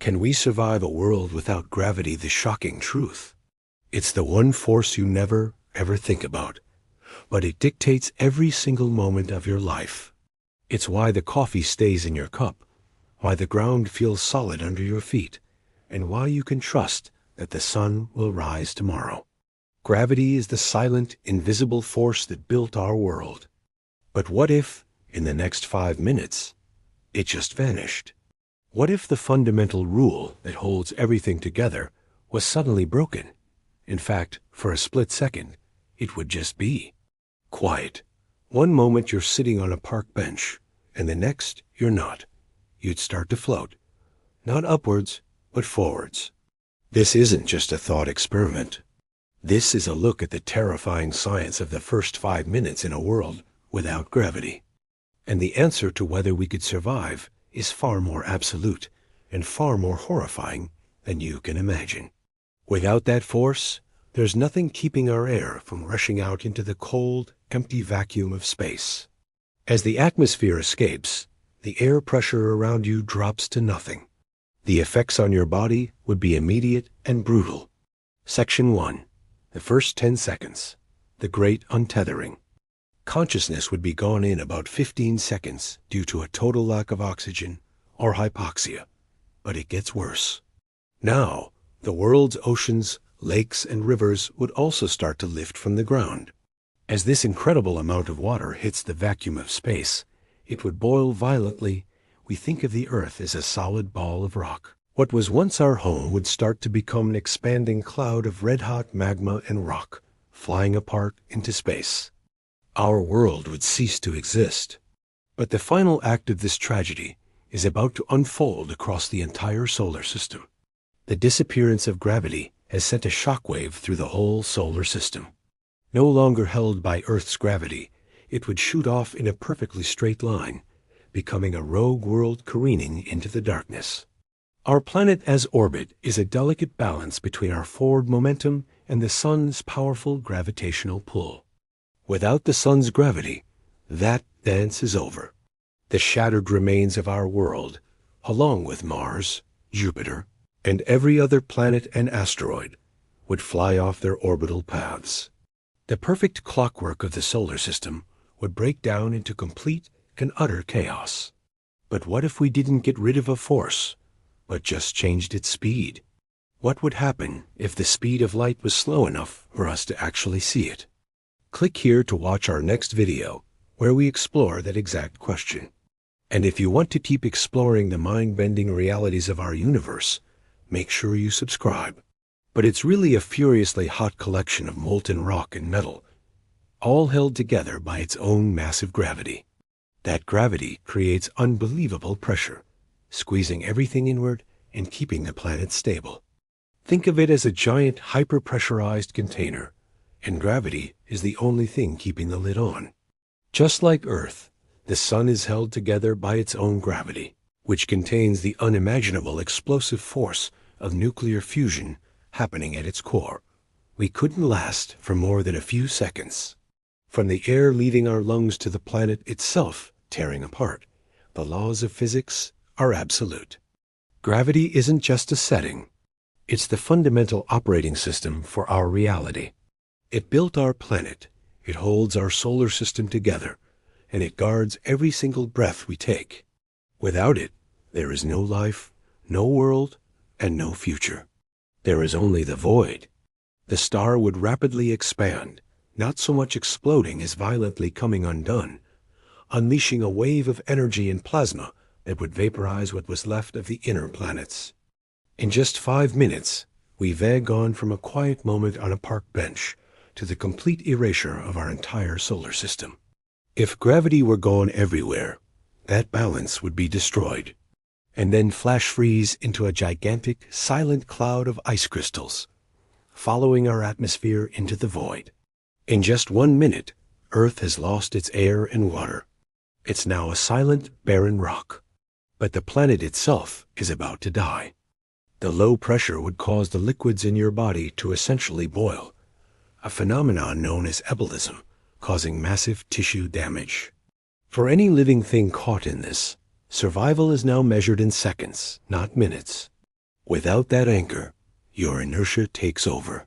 Can we survive a world without gravity? The shocking truth. It's the one force you never, ever think about, but it dictates every single moment of your life. It's why the coffee stays in your cup, why the ground feels solid under your feet, and why you can trust that the sun will rise tomorrow. Gravity is the silent, invisible force that built our world. But what if, in the next 5 minutes, it just vanished? What if the fundamental rule that holds everything together was suddenly broken? In fact, for a split second, it would just be quiet. One moment you're sitting on a park bench, and the next you're not. You'd start to float, not upwards, but forwards. This isn't just a thought experiment. This is a look at the terrifying science of the first 5 minutes in a world without gravity. And the answer to whether we could survive is far more absolute and far more horrifying than you can imagine. Without that force, there's nothing keeping our air from rushing out into the cold, empty vacuum of space. As the atmosphere escapes, the air pressure around you drops to nothing. The effects on your body would be immediate and brutal. Section 1. The first 10 seconds. The Great Untethering. Consciousness would be gone in about 15 seconds due to a total lack of oxygen or hypoxia. But it gets worse. Now, the world's oceans, lakes, and rivers would also start to lift from the ground. As this incredible amount of water hits the vacuum of space, it would boil violently. We think of the Earth as a solid ball of rock. What was once our home would start to become an expanding cloud of red-hot magma and rock, flying apart into space. Our world would cease to exist. But the final act of this tragedy is about to unfold across the entire solar system. The disappearance of gravity has sent a shockwave through the whole solar system. No longer held by Earth's gravity, it would shoot off in a perfectly straight line, becoming a rogue world careening into the darkness. Our planet as orbit is a delicate balance between our forward momentum and the sun's powerful gravitational pull. Without the sun's gravity, that dance is over. The shattered remains of our world, along with Mars, Jupiter, and every other planet and asteroid, would fly off their orbital paths. The perfect clockwork of the solar system would break down into complete and utter chaos. But what if we didn't get rid of a force, but just changed its speed? What would happen if the speed of light was slow enough for us to actually see it? Click here to watch our next video, where we explore that exact question. And if you want to keep exploring the mind-bending realities of our universe, make sure you subscribe. But it's really a furiously hot collection of molten rock and metal, all held together by its own massive gravity. That gravity creates unbelievable pressure, squeezing everything inward and keeping the planet stable. Think of it as a giant hyper-pressurized container, and gravity is the only thing keeping the lid on. Just like Earth, the sun is held together by its own gravity, which contains the unimaginable explosive force of nuclear fusion happening at its core. We couldn't last for more than a few seconds. From the air leaving our lungs to the planet itself tearing apart, the laws of physics are absolute. Gravity isn't just a setting. It's the fundamental operating system for our reality. It built our planet, it holds our solar system together, and it guards every single breath we take. Without it, there is no life, no world, and no future. There is only the void. The star would rapidly expand, not so much exploding as violently coming undone, unleashing a wave of energy and plasma that would vaporize what was left of the inner planets. In just 5 minutes, we vag on from a quiet moment on a park bench to the complete erasure of our entire solar system. If gravity were gone everywhere, that balance would be destroyed, and then flash freeze into a gigantic, silent cloud of ice crystals, following our atmosphere into the void. In just 1 minute, Earth has lost its air and water. It's now a silent, barren rock. But the planet itself is about to die. The low pressure would cause the liquids in your body to essentially boil, a phenomenon known as ebulism, causing massive tissue damage. For any living thing caught in this, survival is now measured in seconds, not minutes. Without that anchor, your inertia takes over.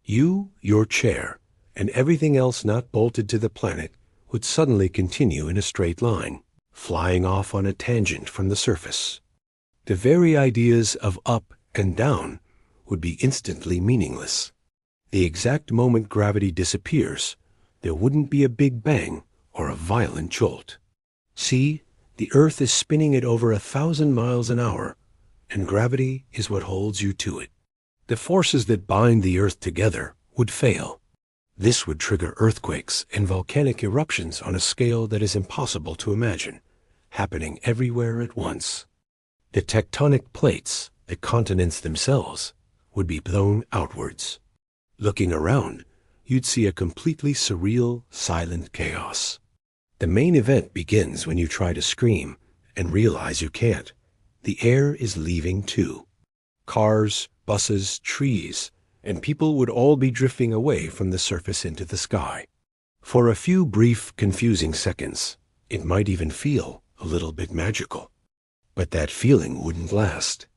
You, your chair, and everything else not bolted to the planet would suddenly continue in a straight line, flying off on a tangent from the surface. The very ideas of up and down would be instantly meaningless. The exact moment gravity disappears, there wouldn't be a big bang or a violent jolt. See, the Earth is spinning at over 1,000 miles an hour, and gravity is what holds you to it. The forces that bind the Earth together would fail. This would trigger earthquakes and volcanic eruptions on a scale that is impossible to imagine, happening everywhere at once. The tectonic plates, the continents themselves, would be blown outwards. Looking around, you'd see a completely surreal, silent chaos. The main event begins when you try to scream and realize you can't. The air is leaving too. Cars, buses, trees, and people would all be drifting away from the surface into the sky. For a few brief, confusing seconds, it might even feel a little bit magical. But that feeling wouldn't last.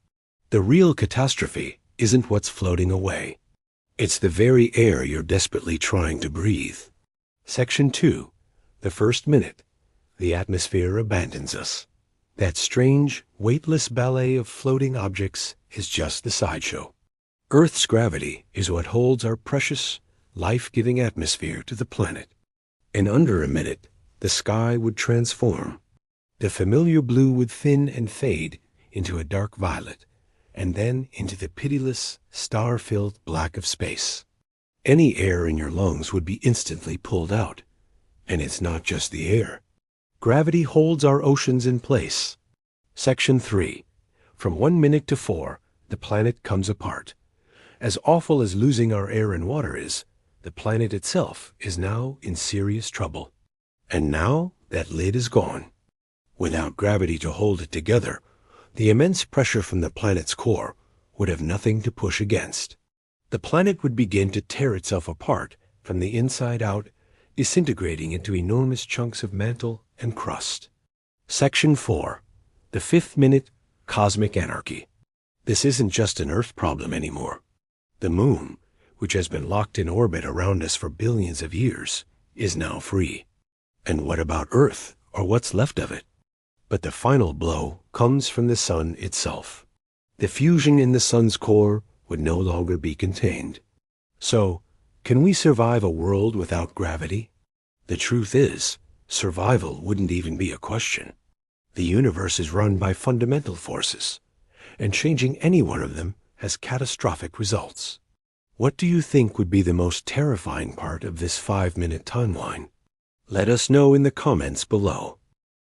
The real catastrophe isn't what's floating away. It's the very air you're desperately trying to breathe. Section 2. The first minute, the atmosphere abandons us. That strange, weightless ballet of floating objects is just the sideshow. Earth's gravity is what holds our precious, life-giving atmosphere to the planet. In under a minute, the sky would transform. The familiar blue would thin and fade into a dark violet, and then into the pitiless, star-filled black of space. Any air in your lungs would be instantly pulled out. And it's not just the air. Gravity holds our oceans in place. Section 3. From 1 minute to 4, the planet comes apart. As awful as losing our air and water is, the planet itself is now in serious trouble. And now that lid is gone. Without gravity to hold it together, the immense pressure from the planet's core would have nothing to push against. The planet would begin to tear itself apart from the inside out, disintegrating into enormous chunks of mantle and crust. Section 4. The 5th minute, cosmic anarchy. This isn't just an Earth problem anymore. The Moon, which has been locked in orbit around us for billions of years, is now free. And what about Earth, or what's left of it? But the final blow comes from the Sun itself. The fusion in the Sun's core would no longer be contained. So, can we survive a world without gravity? The truth is, survival wouldn't even be a question. The universe is run by fundamental forces, and changing any one of them has catastrophic results. What do you think would be the most terrifying part of this 5-minute timeline? Let us know in the comments below.